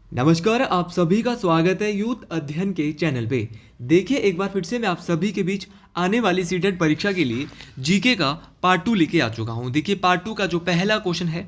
नमस्कार, आप सभी का स्वागत है यूथ अध्ययन के चैनल पे। देखिए, एक बार फिर से मैं आप सभी के बीच आने वाली सीटेट परीक्षा के लिए जीके का पार्ट 2 लेके आ चुका हूँ। देखिए, पार्ट 2 का जो पहला क्वेश्चन है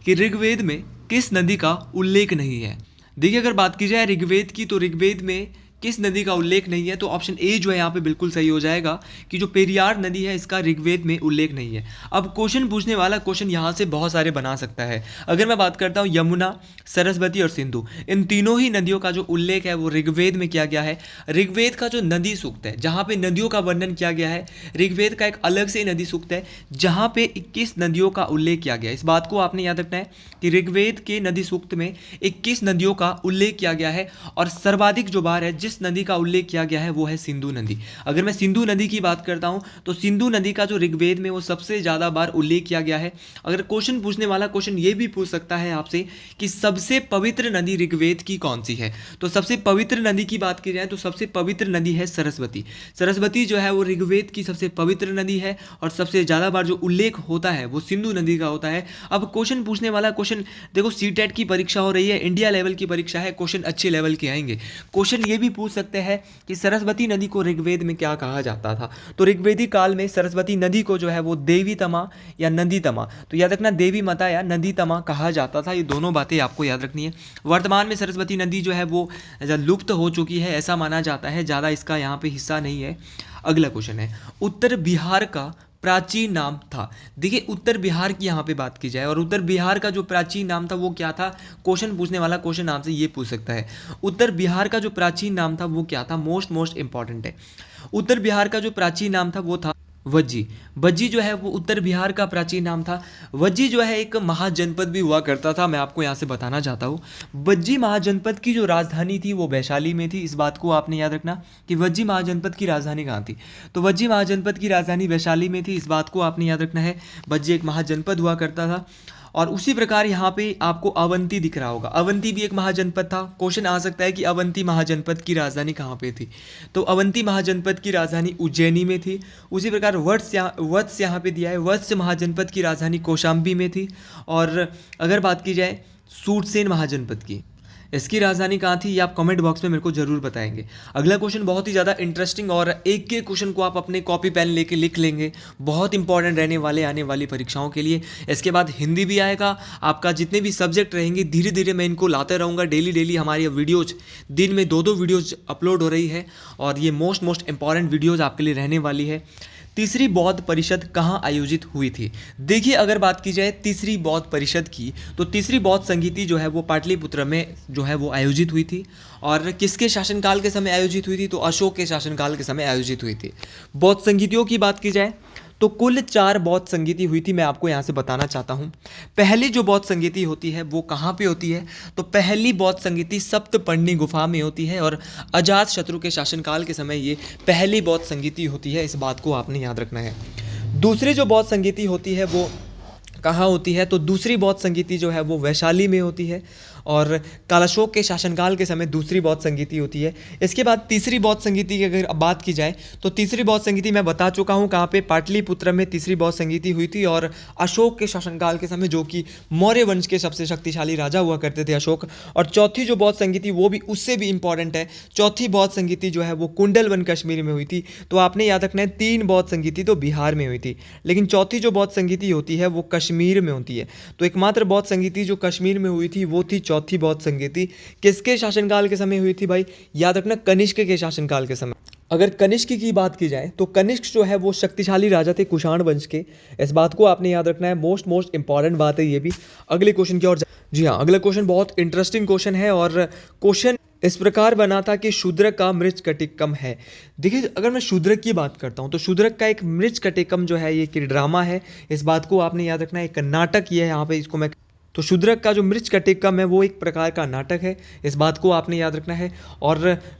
कि ऋग्वेद में किस नदी का उल्लेख नहीं है। देखिए, अगर बात की जाए ऋग्वेद की, तो ऋग्वेद में किस नदी का उल्लेख नहीं है, तो ऑप्शन ए जो है यहाँ पे बिल्कुल सही हो जाएगा कि जो पेरियार नदी है इसका ऋग्वेद में उल्लेख नहीं है। अब क्वेश्चन पूछने वाला क्वेश्चन यहाँ से बहुत सारे बना सकता है। अगर मैं बात करता हूँ यमुना, सरस्वती और सिंधु, इन तीनों ही नदियों का जो उल्लेख है वो ऋग्वेद में किया गया है। ऋग्वेद का जो नदी सूक्त है जहाँ पे नदियों का वर्णन किया गया है, ऋग्वेद का एक अलग से नदी सूक्त है जहाँ पे 21 नदियों का उल्लेख किया गया है। इस बात को आपने याद रखना है कि ऋग्वेद के नदी सूक्त में 21 नदियों का उल्लेख किया गया है और सर्वाधिक जो बार है जिस नदी का उल्लेख किया गया है वो है सिंधु नदी। अगर मैं सिंधु नदी की बात करता हूं तो सिंधु नदी का जो ऋग्वेद में वो सबसे ज़्यादा बार उल्लेख किया गया है। अगर क्वेश्चन पूछने वाला क्वेश्चन ये भी पूछ सकता है आपसे कि सबसे पवित्र नदी ऋग्वेद की कौन सी है, तो सबसे पवित्र नदी की बात की जाए तो सबसे पवित्र नदी है सरस्वती। सरस्वती जो है वो ऋग्वेद की सबसे पवित्र नदी है और सबसे ज़्यादा बार जो उल्लेख होता है वो सिंधु नदी का होता है। अब क्वेश्चन पूछने वाला क्वेश्चन, देखो सीटेट की परीक्षा हो रही है, इंडिया लेवल की परीक्षा है, क्वेश्चन अच्छे लेवल के आएंगे। क्वेश्चन ये भी पूछ सकते हैं कि सरस्वती नदी को ऋग्वेद में क्या कहा जाता था, तो ऋग्वेदी काल में सरस्वती नदी को जो है वो देवी तमा या नदी तमा, तो याद रखना देवी माता या नदी तमा कहा जाता था। ये दोनों बातें आपको याद रखनी है। वर्तमान में सरस्वती नदी जो है वो लुप्त हो चुकी है ऐसा माना जाता है, ज़्यादा इसका यहाँ पे हिस्सा नहीं है। अगला क्वेश्चन है, उत्तर बिहार का प्राचीन नाम था। देखिए, उत्तर बिहार की यहाँ पे बात की जाए और उत्तर बिहार का जो प्राचीन नाम था वो क्या था, क्वेश्चन पूछने वाला क्वेश्चन आपसे ये पूछ सकता है उत्तर बिहार का जो प्राचीन नाम था वो क्या था। मोस्ट इंपॉर्टेंट है, उत्तर बिहार का जो प्राचीन नाम था वो था वज्जी। वज्जी जो है वो उत्तर बिहार का प्राचीन नाम था। वज्जी जो है एक महाजनपद भी हुआ करता था, मैं आपको यहाँ से बताना चाहता हूँ। वज्जी महाजनपद की जो राजधानी थी वो वैशाली में थी। इस बात को आपने याद रखना कि वज्जी महाजनपद की राजधानी कहाँ थी, तो वज्जी महाजनपद की राजधानी वैशाली में थी। इस बात को आपने याद रखना है। वज्जी एक महाजनपद हुआ करता था। और उसी प्रकार यहाँ पे आपको अवंती दिख रहा होगा, अवंती भी एक महाजनपद था। क्वेश्चन आ सकता है कि अवंती महाजनपद की राजधानी कहाँ पे थी, तो अवंती महाजनपद की राजधानी उज्जैनी में थी। उसी प्रकार वत्स यहाँ पे दिया है, वत्स महाजनपद की राजधानी कौशाम्बी में थी। और अगर बात की जाए सूरसेन महाजनपद की, इसकी राजधानी कहाँ थी, ये आप कमेंट बॉक्स में मेरे को जरूर बताएंगे। अगला क्वेश्चन बहुत ही ज़्यादा इंटरेस्टिंग और एक के क्वेश्चन को आप अपने कॉपी पेन लेके लिख लेंगे, बहुत इंपॉर्टेंट रहने वाले आने वाली परीक्षाओं के लिए। इसके बाद हिंदी भी आएगा। आपका जितने भी सब्जेक्ट रहेंगे धीरे धीरे मैं इनको लाते रहूँगा। डेली हमारी वीडियोज़ दिन में दो वीडियोज़ अपलोड हो रही है और ये मोस्ट इंपॉर्टेंट वीडियोज़ आपके लिए रहने वाली है। तीसरी बौद्ध परिषद कहाँ आयोजित हुई थी। देखिए, अगर बात की जाए तीसरी बौद्ध परिषद की, तो तीसरी बौद्ध संगीति जो है वो पाटलिपुत्र में जो है वो आयोजित हुई थी। और किसके शासनकाल के समय आयोजित हुई थी, तो अशोक के शासनकाल के समय आयोजित हुई थी। बौद्ध संगीतियों की बात की जाए तो कुल 4 बौद्ध संगीति हुई थी, मैं आपको यहाँ से बताना चाहता हूँ। पहली जो बौद्ध संगीति होती है वो कहाँ पे होती है, तो पहली बौद्ध संगीति सप्तपर्णी गुफा में होती है और अजात शत्रु के शासनकाल के समय ये पहली बौद्ध संगीति होती है। इस बात को आपने याद रखना है। दूसरी जो बौद्ध संगीति होती है वो कहाँ होती है, तो दूसरी बौद्ध संगीति जो है वो वैशाली में होती है और कालाशोक के शासनकाल के समय दूसरी बौद्ध संगीति होती है। इसके बाद तीसरी बौद्ध संगीति की अगर बात की जाए तो तीसरी बौद्ध संगीति मैं बता चुका हूँ कहाँ पे, पाटलिपुत्र में तीसरी बौद्ध संगीति हुई थी और अशोक के शासनकाल के समय, जो कि मौर्य वंश के सबसे शक्तिशाली राजा हुआ करते थे अशोक। और चौथी जो बौद्ध संगीति वो भी उससे भी इंपॉर्टेंट है, चौथी बौद्ध संगीति जो है वो कुंडलवन कश्मीर में हुई थी। तो आपने याद रखना है 3 बौद्ध संगीति तो बिहार में हुई थी, लेकिन चौथी जो बौद्ध संगीति होती है वो कश्मीर में होती है। तो एकमात्र बौद्ध संगीति जो कश्मीर में हुई थी वो थी चौथी बौद्ध संगीति। किसके शासनकाल के समय हुई थी भाई, याद रखना कनिष्क के शासनकाल के समय। अगर कनिष्क की बात की जाए तो कनिष्क जो है वो शक्तिशाली राजा थे कुषाण वंश के। इस बात को आपने याद रखना है, मोस्ट इंपॉर्टेंट बात है ये भी। अगले क्वेश्चन की ओर जी हाँ, अगला क्वेश्चन बहुत इंटरेस्टिंग क्वेश्चन है और क्वेश्चन इस प्रकार बना था कि शूद्रक का मृच कटिकम है। देखिए, अगर मैं शूद्रक की बात करता हूँ तो शूद्रक का एक मृच कटिकम जो है ये एक ड्रामा है। इस बात को आपने याद रखना है, एक नाटक ये है यहाँ पे, इसको मैं तो शूद्रक का जो मृच कटिकम है वो एक प्रकार का नाटक है। इस बात को आपने याद रखना है। और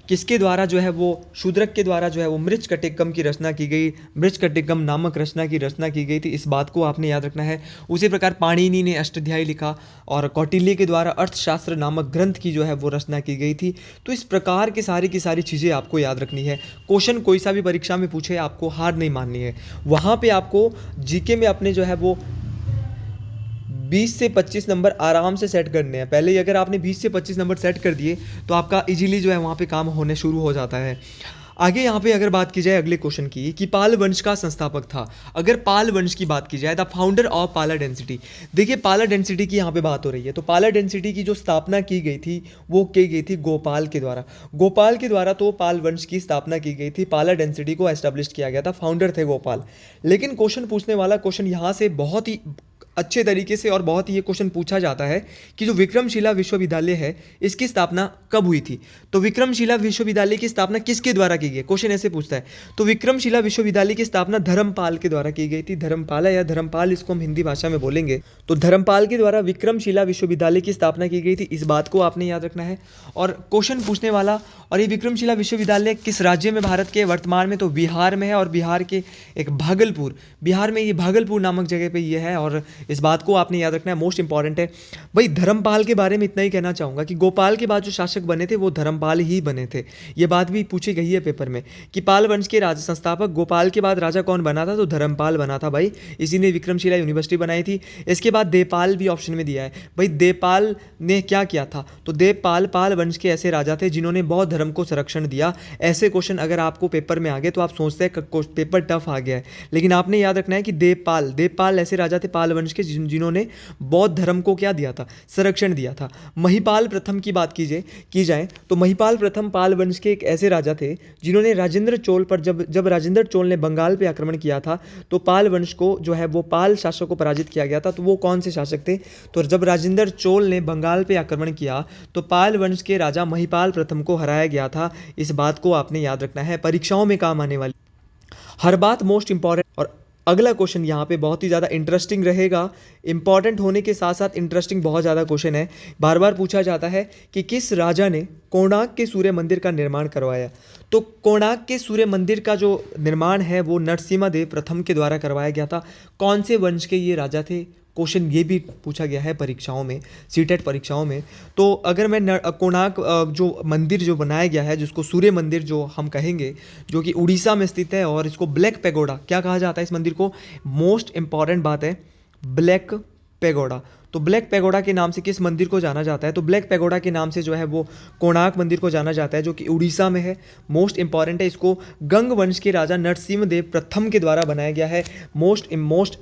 किसके द्वारा जो है वो शूद्रक के द्वारा जो है वो मृच कटिकम की रचना की गई, मृच कटिकम नामक रचना की गई थी। इस बात को आपने याद रखना है। उसी प्रकार पाणिनि ने अष्टाध्यायी लिखा और कौटिल्य के द्वारा अर्थशास्त्र नामक ग्रंथ की जो है वो रचना की गई थी। तो इस प्रकार की सारी चीज़ें आपको याद रखनी है। क्वेश्चन कोई सा भी परीक्षा में पूछे आपको हार नहीं माननी है। वहाँ पर आपको जीके में अपने जो है वो 20 से 25 नंबर आराम से सेट करने हैं। पहले ही अगर आपने 20 से 25 नंबर सेट कर दिए तो आपका इजीली जो है वहाँ पे काम होने शुरू हो जाता है। आगे यहाँ पे अगर बात की जाए अगले क्वेश्चन की कि पाल वंश का संस्थापक था। अगर पाल वंश की बात की जाए, द फाउंडर ऑफ पाला डेंसिटी। देखिए पाला डेंसिटी की यहाँ पे बात हो रही है, तो पाला डेंसिटी की जो स्थापना की गई थी वो की गई थी गोपाल के द्वारा। गोपाल के द्वारा तो पाल वंश की स्थापना की गई थी, पाला डेंसिटी को एस्टेब्लिश किया गया था, फाउंडर थे गोपाल। लेकिन क्वेश्चन पूछने वाला क्वेश्चन यहाँ से बहुत ही अच्छे तरीके से और बहुत ही ये क्वेश्चन पूछा जाता है कि जो विक्रमशिला विश्वविद्यालय है इसकी स्थापना कब हुई थी। तो विक्रमशिला विश्वविद्यालय की स्थापना किसके द्वारा की गई, क्वेश्चन ऐसे पूछता है। तो विक्रमशिला विश्वविद्यालय की स्थापना धर्मपाल के द्वारा की गई थी। धर्मपाला या धर्मपाल इसको हम हिंदी भाषा में बोलेंगे। तो धर्मपाल के द्वारा विक्रमशिला विश्वविद्यालय की स्थापना की गई थी, इस बात को आपने याद रखना है। और क्वेश्चन पूछने वाला, और ये विक्रमशिला विश्वविद्यालय किस राज्य में भारत के, वर्तमान में तो बिहार में है, और बिहार के एक भागलपुर, बिहार में ये भागलपुर नामक जगह पे ये है, और इस बात को आपने याद रखना है, मोस्ट इंपॉर्टेंट है। भाई धर्मपाल के बारे में इतना ही कहना चाहूँगा कि गोपाल के बाद जो शासक बने थे वो धर्मपाल ही बने थे। ये बात भी पूछी गई है पेपर में कि पाल वंश के राजा संस्थापक गोपाल के बाद राजा कौन बना था, तो धर्मपाल बना था भाई, इसी ने विक्रमशिला यूनिवर्सिटी बनाई थी। इसके बाद देवपाल भी ऑप्शन में दिया है। भाई देवपाल ने क्या किया था, तो देवपाल पाल वंश के ऐसे राजा थे जिन्होंने बौद्ध धर्म को संरक्षण दिया। ऐसे क्वेश्चन अगर आपको पेपर में आ गए तो आप सोचते हैं पेपर टफ आ गया है, लेकिन आपने याद रखना है कि देवपाल ऐसे राजा थे पाल वंश के जिन्होंने बौद्ध धर्म को क्या दिया था, संरक्षण दिया था। महिपाल प्रथम की बात की जाए तो महिपाल प्रथम पाल वंश के एक ऐसे राजा थे जिन्होंने राजेंद्र चोल पर जब राजेंद्र चोल ने बंगाल पे आक्रमण किया था तो पाल वंश को जो है वो पाल शासक को पराजित किया गया था। तो वो कौन से शासक थे, तो जब राजेंद्र चोल ने बंगाल पे आक्रमण किया तो पाल वंश के राजा महिपाल प्रथम को हराया गया था। इस बात को आपने याद रखना है, परीक्षाओं में काम आने वाली हर बात मोस्ट इंपॉर्टेंट। और अगला क्वेश्चन यहाँ पे बहुत ही ज़्यादा इंटरेस्टिंग रहेगा, इंपॉर्टेंट होने के साथ साथ इंटरेस्टिंग बहुत ज़्यादा क्वेश्चन है। बार बार पूछा जाता है कि किस राजा ने कोणार्क के सूर्य मंदिर का निर्माण करवाया। तो कोणार्क के सूर्य मंदिर का जो निर्माण है वो नरसिम्हा प्रथम के द्वारा करवाया गया था। कौन से वंश के ये राजा थे, क्वेश्चन ये भी पूछा गया है परीक्षाओं में, सीटेट परीक्षाओं में। तो अगर मैं कोणार्क जो मंदिर जो बनाया गया है, जिसको सूर्य मंदिर जो हम कहेंगे, जो कि उड़ीसा में स्थित है, और इसको ब्लैक पैगोडा क्या कहा जाता है इस मंदिर को, मोस्ट इंपॉर्टेंट बात है ब्लैक पैगोडा। तो ब्लैक पैगोडा के नाम से किस मंदिर को जाना जाता है, तो ब्लैक पैगोडा के नाम से जो है वो कोणार्क मंदिर को जाना जाता है, जो कि उड़ीसा में है। मोस्ट इंपॉर्टेंट है, इसको गंग वंश के राजा नरसिम्हा प्रथम के द्वारा बनाया गया है। मोस्ट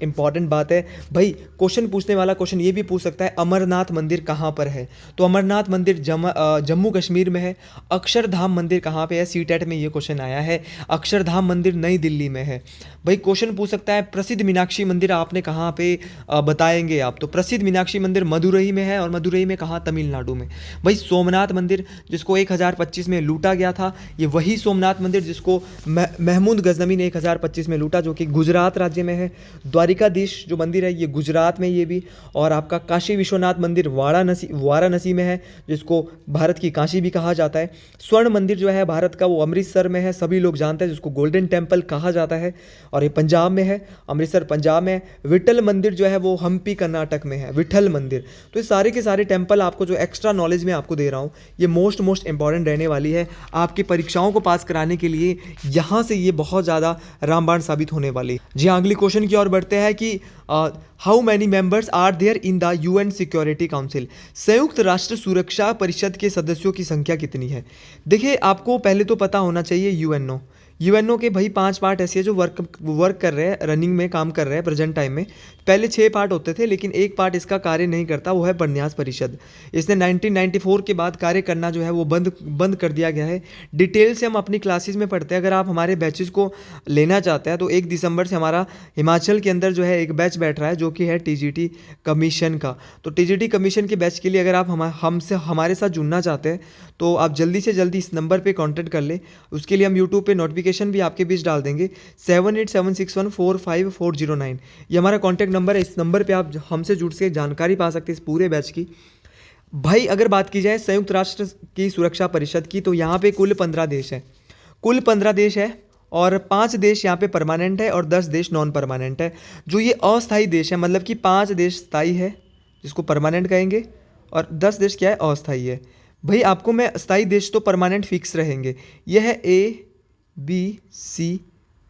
इंपॉर्टेंट बात है भाई। क्वेश्चन पूछने वाला क्वेश्चन ये भी पूछ सकता है अमरनाथ मंदिर कहाँ पर है, तो अमरनाथ मंदिर जम्मू कश्मीर में है। अक्षरधाम मंदिर कहाँ पे है, सीटेट में ये क्वेश्चन आया है, अक्षरधाम मंदिर नई दिल्ली में है। भाई क्वेश्चन पूछ सकता है प्रसिद्ध मीनाक्षी मंदिर आपने कहाँ पे बताएंगे आप, तो प्रसिद्ध मीनाक्षी मंदिर मदुरई में है, और मदुरई में कहाँ, तमिलनाडु में। भाई सोमनाथ मंदिर जिसको 1025 में लूटा गया था, ये वही सोमनाथ मंदिर जिसको महमूद गजनवी ने 1025 में लूटा, जो कि गुजरात राज्य में है। द्वारिकाधीश जो मंदिर है ये गुजरात में ये भी, और आपका काशी विश्वनाथ मंदिर वाराणसी में है, जिसको भारत की काशी भी कहा जाता है। स्वर्ण मंदिर जो है भारत का वो अमृतसर में है, सभी लोग जानते हैं, जिसको गोल्डन टेम्पल कहा जाता है, और ये पंजाब में है, अमृतसर पंजाब में है। विठल मंदिर जो है वो हम्पी कर्नाटक में है, विठल मंदिर। तो ये सारे के सारे टेम्पल आपको जो एक्स्ट्रा नॉलेज में आपको दे रहा हूँ, ये मोस्ट इंपॉर्टेंट रहने वाली है आपकी परीक्षाओं को पास कराने के लिए। यहाँ से ये बहुत ज़्यादा रामबाण साबित होने वाली है। जी हाँ, अगली क्वेश्चन की ओर बढ़ते हैं कि how many members are there in the UN security council. संयुक्त राष्ट्र सुरक्षा परिषद के सदस्यों की संख्या कितनी है। देखिए आपको पहले तो पता होना चाहिए यूएनओ के भाई 5 पार्ट ऐसे हैं जो वर्क कर रहे हैं, रनिंग में काम कर रहे हैं प्रेजेंट टाइम में। पहले 6 पार्ट होते थे, लेकिन एक पार्ट इसका कार्य नहीं करता, वो है प्रन्यास परिषद। इसने 1994 के बाद कार्य करना जो है वो बंद कर दिया गया है। डिटेल से हम अपनी क्लासेस में पढ़ते हैं। अगर आप हमारे बैचेस को लेना चाहते हैं तो 1 दिसंबर से हमारा हिमाचल के अंदर जो है एक बैच बैठ रहा है, जो कि है टीजीटी कमीशन का। तो टीजीटी कमीशन के बैच के लिए अगर आप हमारे साथ जुड़ना चाहते हैं तो आप जल्दी से जल्दी इस नंबर पर कॉन्टैक्ट कर लें। उसके लिए हम यूट्यूब पर नोटिफिकेशन भी आपके बीच डाल देंगे, 7876145409 ये हमारा कॉन्टैक्ट नंबर है। इस नंबर पे आप हमसे जुड़ से जानकारी पा सकते हैं इस पूरे बैच की। भाई अगर बात की जाए संयुक्त राष्ट्र की सुरक्षा परिषद की, तो यहाँ पे कुल 15 देश है, और 5 देश यहाँ पे परमानेंट है और 10 देश नॉन परमानेंट है। जो ये अस्थायी देश है, मतलब कि 5 देश स्थायी है जिसको परमानेंट कहेंगे, और 10 देश क्या है, अस्थायी है। भाई आपको मैं स्थायी देश तो परमानेंट फिक्स रहेंगे, यह है A B C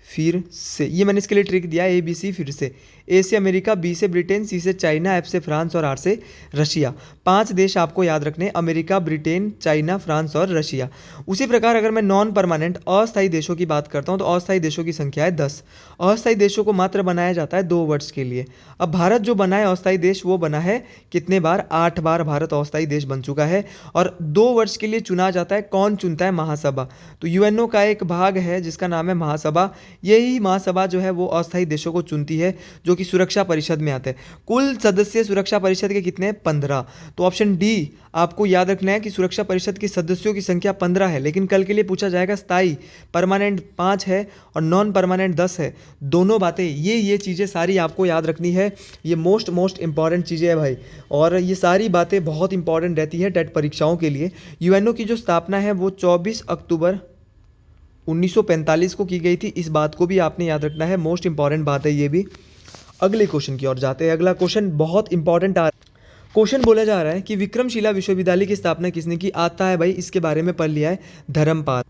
फिर से, ये मैंने इसके लिए ट्रिक दिया, ए बी सी फिर से। ए से अमेरिका, बी से ब्रिटेन, सी से चाइना, एफ से फ्रांस और आर से रशिया। 5 देश आपको याद रखने, अमेरिका, ब्रिटेन, चाइना, फ्रांस और रशिया। उसी प्रकार अगर मैं नॉन परमानेंट अस्थायी देशों की बात करता हूँ तो अस्थायी देशों की संख्या है 10। अस्थायी देशों को मात्र बनाया जाता है 2 वर्ष के लिए। अब भारत जो बना है अस्थायी देश, वो बना है कितने बार? 8 बार भारत अस्थायी देश बन चुका है। और 2 वर्ष के लिए चुना जाता है, कौन चुनता है? महासभा। तो यूएनओ का एक भाग है जिसका नाम है महासभा। यही महासभा जो है वो अस्थायी देशों को चुनती है, जो कि सुरक्षा परिषद में आते हैं। कुल सदस्य सुरक्षा परिषद के कितने हैं? 15। तो ऑप्शन डी आपको याद रखना है कि सुरक्षा परिषद के सदस्यों की संख्या 15 है, लेकिन कल के लिए पूछा जाएगा स्थायी परमानेंट 5 है और नॉन परमानेंट 10 है। दोनों बातें, ये चीज़ें सारी आपको याद रखनी है। ये मोस्ट इंपॉर्टेंट चीज़ें हैं भाई, और ये सारी बातें बहुत इंपॉर्टेंट रहती है टेट परीक्षाओं के लिए। यूएनओ की जो स्थापना है वो 24 अक्टूबर 1945 को की गई थी। इस बात को भी आपने याद रखना है, मोस्ट इंपॉर्टेंट बात है ये भी। अगले क्वेश्चन की ओर जाते हैं। अगला क्वेश्चन बहुत इंपॉर्टेंट क्वेश्चन बोला जा रहा है कि विक्रमशिला विश्वविद्यालय की स्थापना किसने की? आता है भाई, इसके बारे में पढ़ लिया है, धर्मपाल।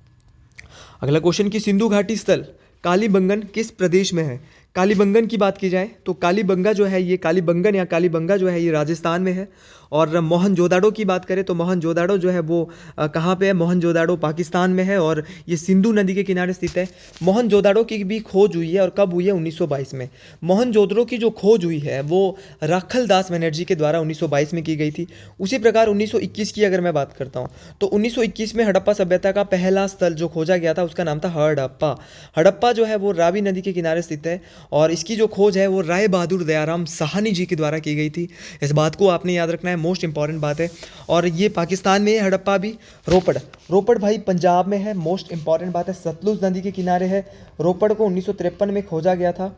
अगला क्वेश्चन की सिंधु घाटी स्थल कालीबंगन किस प्रदेश में है? कालीबंगन की बात की जाए तो कालीबंगा जो है, ये कालीबंगन या कालीबंगा जो है ये राजस्थान में है। और मोहनजोदाड़ो की बात करें तो मोहनजोदाड़ो जो है वो कहाँ पे है? मोहनजोदाड़ो पाकिस्तान में है और ये सिंधु नदी के किनारे स्थित है। मोहनजोदाड़ो की भी खोज हुई है, और कब हुई है? 1922 में। मोहनजोदड़ो की जो खोज हुई है वो राखल दास बनर्जी के द्वारा 1922 में की गई थी। उसी प्रकार 1921 की अगर मैं बात करता हूँ तो 1921 में हड़प्पा सभ्यता का पहला स्थल जो खोजा गया था उसका नाम था हड़प्पा। हड़प्पा जो है वो रावी नदी के किनारे स्थित है, और इसकी जो खोज है वो राय बहादुर दयाराम साहनी जी के द्वारा की गई थी। इस बात को आपने याद रखना है, मोस्ट इंपॉर्टेंट बात है। और ये पाकिस्तान में है हड़प्पा भी। रोपड़ भाई पंजाब में है, मोस्ट इंपॉर्टेंट बात है, सतलुज नदी के किनारे है। रोपड़ को 1953 में खोजा गया था।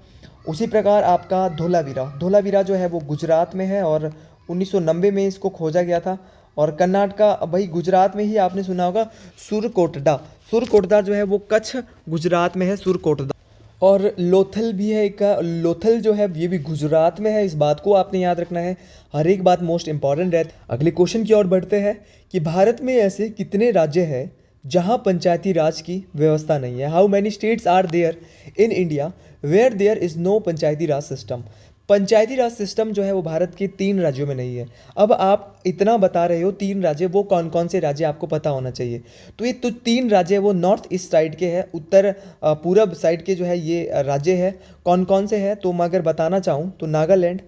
उसी प्रकार आपका धोलावीरा जो है वो गुजरात में है और 1990 में इसको खोजा गया था। और कर्नाटका भाई गुजरात में ही आपने सुना होगा सुरकोटदा जो है वो कच्छ गुजरात में है, सुरकोटदा। और लोथल भी है एक, लोथल जो है ये भी गुजरात में है। इस बात को आपने याद रखना है, हर एक बात मोस्ट इंपॉर्टेंट है। अगले क्वेश्चन की ओर बढ़ते हैं कि भारत में ऐसे कितने राज्य हैं जहां पंचायती राज की व्यवस्था नहीं है? How many states are there in India where there is no panchayati raj system? Panchayati raj system जो है वो भारत के 3 राज्यों में नहीं है। अब आप इतना बता रहे हो 3 राज्य, वो कौन कौन से राज्य आपको पता होना चाहिए। तो ये 3 राज्य वो नॉर्थ ईस्ट साइड के हैं, उत्तर पूरब साइड के जो है ये राज्य है। कौन कौन से हैं? तो मैं अगर बताना चाहूँ तो नागालैंड,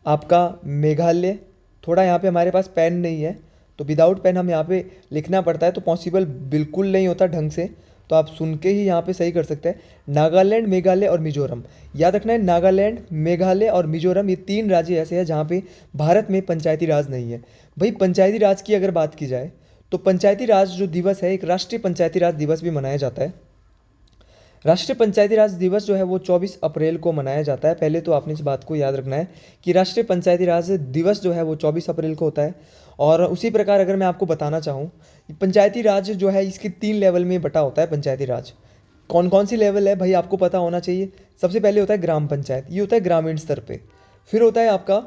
आपका मेघालय। थोड़ा यहाँ पे हमारे पास पेन नहीं है तो विदाउट पेन हम यहाँ पे लिखना पड़ता है, तो पॉसिबल बिल्कुल नहीं होता ढंग से, तो आप सुन के ही यहाँ पे सही कर सकते हैं। नागालैंड, मेघालय और मिजोरम, याद रखना है। नागालैंड, मेघालय और मिजोरम, ये 3 राज्य ऐसे हैं जहाँ पे भारत में पंचायती राज नहीं है। भाई पंचायती राज की अगर बात की जाए तो पंचायती राज जो दिवस है, एक राष्ट्रीय पंचायती राज दिवस भी मनाया जाता है। राष्ट्रीय पंचायती राज दिवस जो है वो 24 अप्रैल को मनाया जाता है। पहले तो आपने इस बात को याद रखना है कि राष्ट्रीय पंचायती राज दिवस जो है वो 24 अप्रैल को होता है। और उसी प्रकार अगर मैं आपको बताना चाहूँ, पंचायती राज जो है इसके 3 लेवल में बटा होता है पंचायती राज। कौन कौन सी लेवल है भाई आपको पता होना चाहिए। सबसे पहले होता है ग्राम पंचायत, ये होता है ग्रामीण स्तर पे। फिर होता है आपका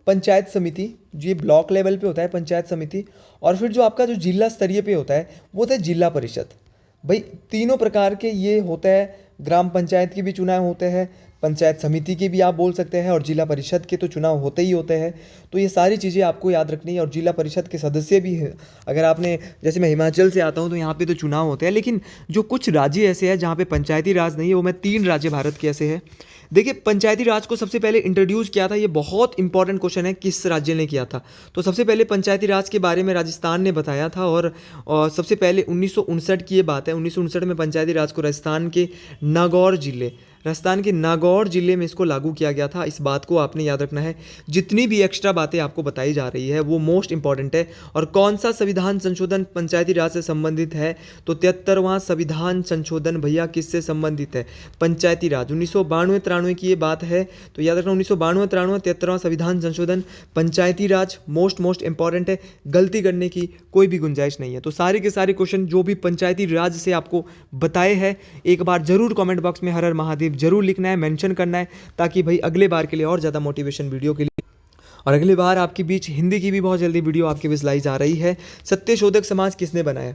पंचायत समिति, जो ये ब्लॉक लेवल पे होता है पंचायत समिति। और फिर जो आपका जो जिला स्तरीय पे होता है वो होता है जिला परिषद। भाई तीनों प्रकार के ये होता है, ग्राम पंचायत के भी चुनाव होते हैं, पंचायत समिति के भी आप बोल सकते हैं, और जिला परिषद के तो चुनाव होते ही होते हैं। तो ये सारी चीज़ें आपको याद रखनी है। और जिला परिषद के सदस्य भी है, अगर आपने, जैसे मैं हिमाचल से आता हूँ तो यहाँ पे तो चुनाव होते हैं, लेकिन जो कुछ राज्य ऐसे हैं जहाँ पे पंचायती राज नहीं है, वो मैं 3 राज्य भारत के ऐसे हैं। देखिए पंचायती राज को सबसे पहले इंट्रोड्यूस किया था, ये बहुत इंपॉर्टेंट क्वेश्चन है, किस राज्य ने किया था। तो सबसे पहले पंचायती राज के बारे में राजस्थान ने बताया था, और सबसे पहले 1959 की ये बात है। 1959 में पंचायती राज को राजस्थान के नागौर जिले में इसको लागू किया गया था। इस बात को आपने याद रखना है। जितनी भी एक्स्ट्रा बातें आपको बताई जा रही है वो मोस्ट इंपॉर्टेंट है। और कौन सा संविधान संशोधन पंचायती राज से संबंधित है? तो 73वां संविधान संशोधन भैया किससे संबंधित है? पंचायती राज। 1992-93 की ये बात है, तो याद रखना 1992-93 73वां संविधान संशोधन पंचायती राज मोस्ट इंपॉर्टेंट है। गलती करने की कोई भी गुंजाइश नहीं है। तो सारे के सारे क्वेश्चन जो भी पंचायती राज से आपको बताए हैं, एक बार जरूर कमेंट बॉक्स में हर हर महादेव जरूर लिखना है, मेंशन करना है, ताकि भाई अगले बार के लिए और ज़्यादा मोटिवेशन वीडियो के लिए। और अगली बार आपके बीच हिंदी की भी बहुत जल्दी वीडियो आपके बीच लाई जा रही है। सत्यशोधक समाज किसने बनाया?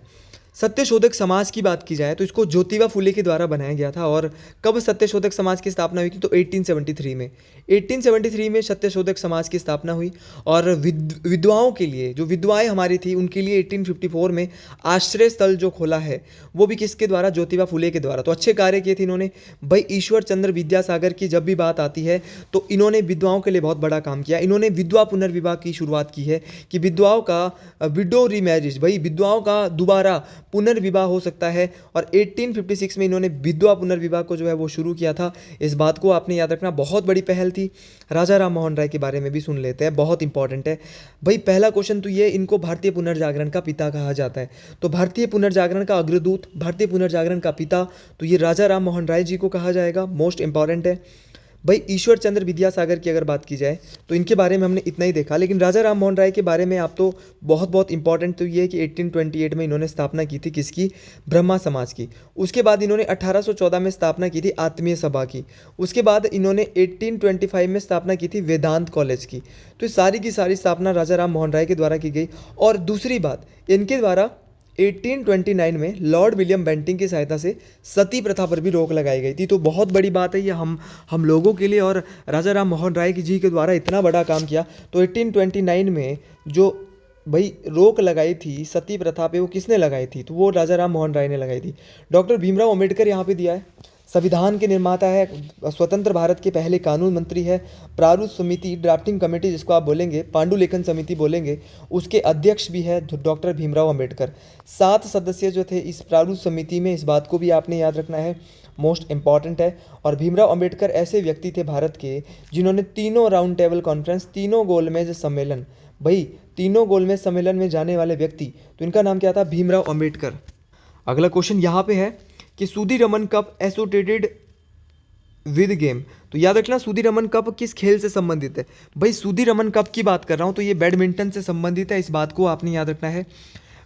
सत्यशोधक समाज की बात की जाए तो इसको ज्योतिबा फुले के द्वारा बनाया गया था। और कब सत्यशोधक समाज की स्थापना हुई थी? तो 1873 में। 1873 में सत्यशोधक समाज की स्थापना हुई। और विधवाओं के लिए, जो विधवाएं हमारी थी, उनके लिए 1854 में आश्रय स्थल जो खोला है वो भी किसके द्वारा? ज्योतिबा फुले के द्वारा। तो अच्छे कार्य किए थे इन्होंने। भाई ईश्वर चंद्र विद्यासागर की जब भी बात आती है तो इन्होंने विधवाओं के लिए बहुत बड़ा काम किया। इन्होंने विधवा पुनर्विवाह की शुरुआत की है कि विधवाओं का विडो रीमैरिज, भाई विधवाओं का दोबारा पुनर्विवाह हो सकता है। और 1856 में इन्होंने विधवा पुनर्विवाह को जो है वो शुरू किया था। इस बात को आपने याद रखना, बहुत बड़ी पहल थी। राजा राम मोहन राय के बारे में भी सुन लेते हैं, बहुत इंपॉर्टेंट है भाई। पहला क्वेश्चन तो ये, इनको भारतीय पुनर्जागरण का पिता कहा जाता है। तो भारतीय पुनर्जागरण का अग्रदूत, भारतीय पुनर्जागरण का पिता, तो ये राजा राम मोहन राय जी को कहा जाएगा। मोस्ट इंपॉर्टेंट है भाई। ईश्वर चंद्र विद्यासागर की अगर बात की जाए तो इनके बारे में हमने इतना ही देखा, लेकिन राजा राम मोहन राय के बारे में आप तो बहुत इंपॉर्टेंट तो ये है कि 1828 में इन्होंने स्थापना की थी किसकी? ब्रह्मा समाज की। उसके बाद इन्होंने 1814 में स्थापना की थी आत्मीय सभा की। उसके बाद इन्होंने 1825 में स्थापना की थी वेदांत कॉलेज की। तो सारी की सारी स्थापना राजा राम मोहन राय के द्वारा की गई। और दूसरी बात, इनके द्वारा 1829 में लॉर्ड विलियम बेंटिंग की सहायता से सती प्रथा पर भी रोक लगाई गई थी। तो बहुत बड़ी बात है ये हम लोगों के लिए। और राजा राम मोहन राय जी के द्वारा इतना बड़ा काम किया। तो 1829 में जो भाई रोक लगाई थी सती प्रथा पे, वो किसने लगाई थी? तो वो राजा राम मोहन राय ने लगाई थी। डॉक्टर भीमराव अंबेडकर यहाँ पे दिया है, संविधान के निर्माता है, स्वतंत्र भारत के पहले कानून मंत्री है, प्रारूप समिति, ड्राफ्टिंग कमेटी जिसको आप बोलेंगे, पांडुलिखन समिति बोलेंगे, उसके अध्यक्ष भी है डॉक्टर भीमराव अंबेडकर। 7 सदस्य जो थे इस प्रारूप समिति में, इस बात को भी आपने याद रखना है, मोस्ट इंपॉर्टेंट है। और भीमराव अंबेडकर ऐसे व्यक्ति थे भारत के जिन्होंने तीनों राउंड टेबल कॉन्फ्रेंस, तीनों गोलमेज सम्मेलन, भाई तीनों गोलमेज सम्मेलन में जाने वाले व्यक्ति, तो इनका नाम क्या था? भीमराव अंबेडकर। अगला क्वेश्चन यहाँ पे है कि Sudirman cup associated with game. तो याद रखना सुधीरमन कप किस खेल से संबंधित है? भाई सुधीरमन कप की बात कर रहा हूँ तो ये बैडमिंटन से संबंधित है, इस बात को आपने याद रखना है।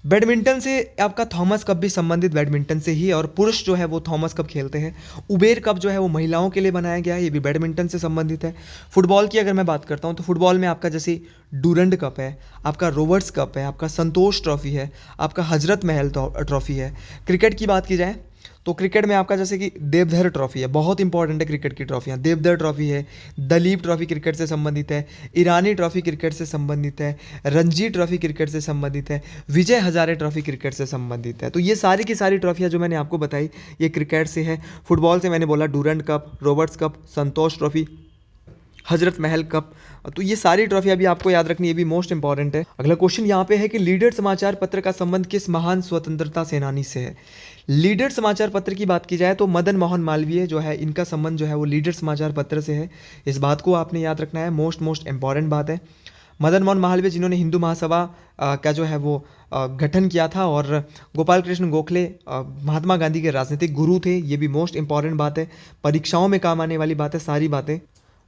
बैडमिंटन से आपका थॉमस कप भी संबंधित बैडमिंटन से ही, और पुरुष जो है वो थॉमस कप खेलते हैं। उबेर कप जो है वो महिलाओं के लिए बनाया गया है, ये भी बैडमिंटन से संबंधित है। फुटबॉल की अगर मैं बात करता हूँ तो फुटबॉल में आपका जैसे डूरंड कप है, आपका रोवर्स कप है, आपका संतोष ट्रॉफी है, आपका हजरत महल ट्रॉफी है। क्रिकेट की बात की जाए तो क्रिकेट में आपका जैसे कि देवधर ट्रॉफी है, बहुत इंपॉर्टेंट है क्रिकेट की ट्रॉफियाँ। देवधर ट्रॉफी है, दलीप ट्रॉफी क्रिकेट से संबंधित है, ईरानी ट्रॉफी क्रिकेट से संबंधित है, रणजी ट्रॉफी क्रिकेट से संबंधित है, विजय हजारे ट्रॉफी क्रिकेट से संबंधित है। तो ये सारी की सारी ट्रॉफियाँ जो मैंने आपको बताई ये क्रिकेट से है। फुटबॉल से मैंने बोला डूरंड कप, रॉबर्ट्स कप, संतोष ट्रॉफी, हजरत महल कप। तो ये सारी ट्रॉफियाँ भी आपको याद रखनी है, ये भी मोस्ट इंपॉर्टेंट है। अगला क्वेश्चन यहाँ पे है कि लीडर समाचार पत्र का संबंध किस महान स्वतंत्रता सेनानी से है? लीडर समाचार पत्र की बात की जाए तो मदन मोहन मालवीय जो है, इनका संबंध जो है वो लीडर समाचार पत्र से है। इस बात को आपने याद रखना है, मोस्ट इंपॉर्टेंट बात है। मदन मोहन मालवीय जिन्होंने हिंदू महासभा का जो है वो गठन किया था, और गोपाल कृष्ण गोखले महात्मा गांधी के राजनीतिक गुरु थे, ये भी मोस्ट इंपॉर्टेंट बात है, परीक्षाओं में काम आने वाली बात है सारी बातें।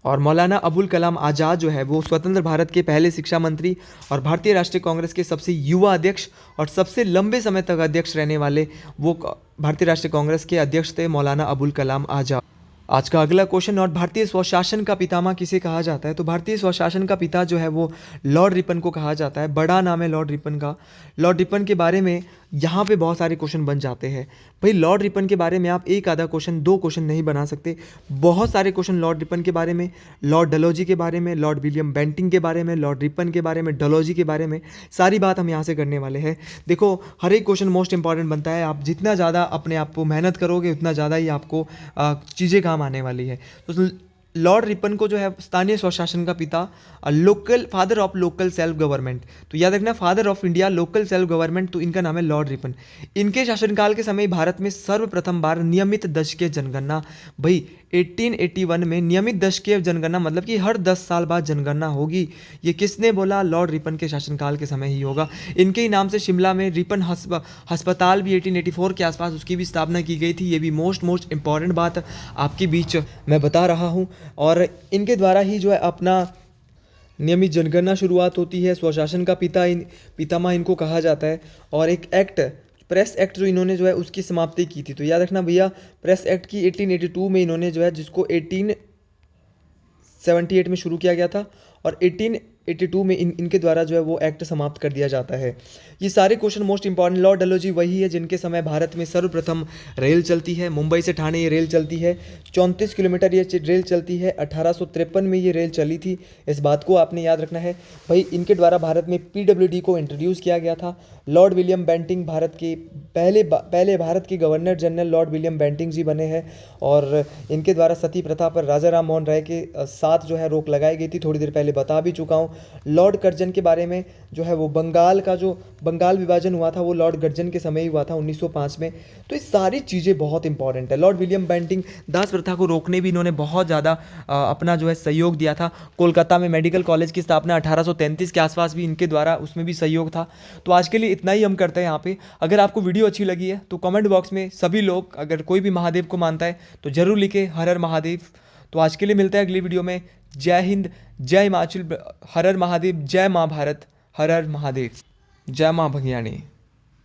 और मौलाना अबुल कलाम आज़ाद जो है वो स्वतंत्र भारत के पहले शिक्षा मंत्री और भारतीय राष्ट्रीय कांग्रेस के सबसे युवा अध्यक्ष और सबसे लंबे समय तक अध्यक्ष रहने वाले वो भारतीय राष्ट्रीय कांग्रेस के अध्यक्ष थे, मौलाना अबुल कलाम आज़ाद। आज का अगला क्वेश्चन, और भारतीय स्वशासन का पितामह किसे कहा जाता है? तो भारतीय स्वशासन का पिता जो है वो लॉर्ड रिपन को कहा जाता है, बड़ा नाम है लॉर्ड रिपन का। लॉर्ड रिपन के बारे में यहाँ पे बहुत सारे क्वेश्चन बन जाते हैं भाई। लॉर्ड रिपन के बारे में आप एक आधा क्वेश्चन, 2 क्वेश्चन नहीं बना सकते, बहुत सारे क्वेश्चन लॉर्ड रिपन के बारे में, लॉर्ड डलहौजी के बारे में, लॉर्ड विलियम बेंटिंग के बारे में, लॉर्ड रिपन के बारे में, डलहौजी के बारे में, सारी बात हम यहाँ से करने वाले हैं। देखो हर एक क्वेश्चन मोस्ट इंपॉर्टेंट बनता है, आप जितना ज़्यादा अपने आप को मेहनत करोगे उतना ज़्यादा ही आपको चीज़ें काम आने वाली है। तो लॉर्ड रिपन को जो है स्थानीय स्वशासन का पिता, local father of local self government, तो याद रखना father of India local self government, तो इनका नाम है लॉर्ड रिपन। इनके शासनकाल के समय भारत में सर्वप्रथम बार नियमित दशकीय जनगणना, भाई 1881 में नियमित दशकीय जनगणना, मतलब कि हर 10 साल बाद जनगणना होगी। ये किसने बोला? लॉर्ड रिपन के शासनकाल के समय ही होगा। इनके ही नाम से शिमला में रिपन अस्पताल भी 1884 के आसपास उसकी भी स्थापना की गई थी। ये भी मोस्ट इंपॉर्टेंट बात आपके बीच मैं बता रहा हूँ। और इनके द्वारा ही जो है अपना नियमित जनगणना शुरुआत होती है। स्वशासन का पितामह इनको कहा जाता है। और एक एक्ट, प्रेस एक्ट जो इन्होंने जो है उसकी समाप्ति की थी। तो याद रखना भैया, प्रेस एक्ट की 1882 में इन्होंने जो है, जिसको 1878 में शुरू किया गया था और 1882 में इनके द्वारा जो है वो एक्ट समाप्त कर दिया जाता है। ये सारे question most important. Lord Dalhousie वही है जिनके समय भारत में सर्वप्रथम रेल चलती है। मुंबई से ठाणे ये रेल चलती है, 34 किलोमीटर ये रेल चलती है। 1853 में ये रेल चली थी, इस बात को आपने याद रखना है भाई। इनके द्वारा भारत में पीडब्ल्यूडी को इंट्रोड्यूस किया गया था। लॉर्ड विलियम बेंटिंग भारत के पहले भारत के governor general lord William Bentinck ji बने हैं, और इनके द्वारा सती प्रथा पर राजा राम मोहन राय के साथ जो है रोक लगाई गई थी, थोड़ी देर पहले बता भी चुका हूँ। लॉर्ड कर्जन के बारे में जो है वो बंगाल विभाजन हुआ था वो लॉर्ड कर्जन के समय ही हुआ था 1905 में। तो ये सारी चीज़ें बहुत इंपॉर्टेंट है। लॉर्ड विलियम बेंटिंग दास प्रथा को रोकने भी इन्होंने बहुत ज़्यादा अपना जो है सहयोग दिया था। कोलकाता में मेडिकल कॉलेज की स्थापना 1833 के आसपास भी इनके द्वारा, उसमें भी सहयोग था। तो आज के लिए इतना ही हम करते हैं यहाँ पे। अगर आपको वीडियो अच्छी लगी है तो कमेंट बॉक्स में सभी लोग, अगर कोई भी महादेव को मानता है तो जरूर लिखे हर हर महादेव। तो आज के लिए मिलते हैं अगली वीडियो में। जय हिंद, जय हिमाचल, हर हर महादेव, जय माँ भारत, हर हर महादेव, जय माँ भगियाणी।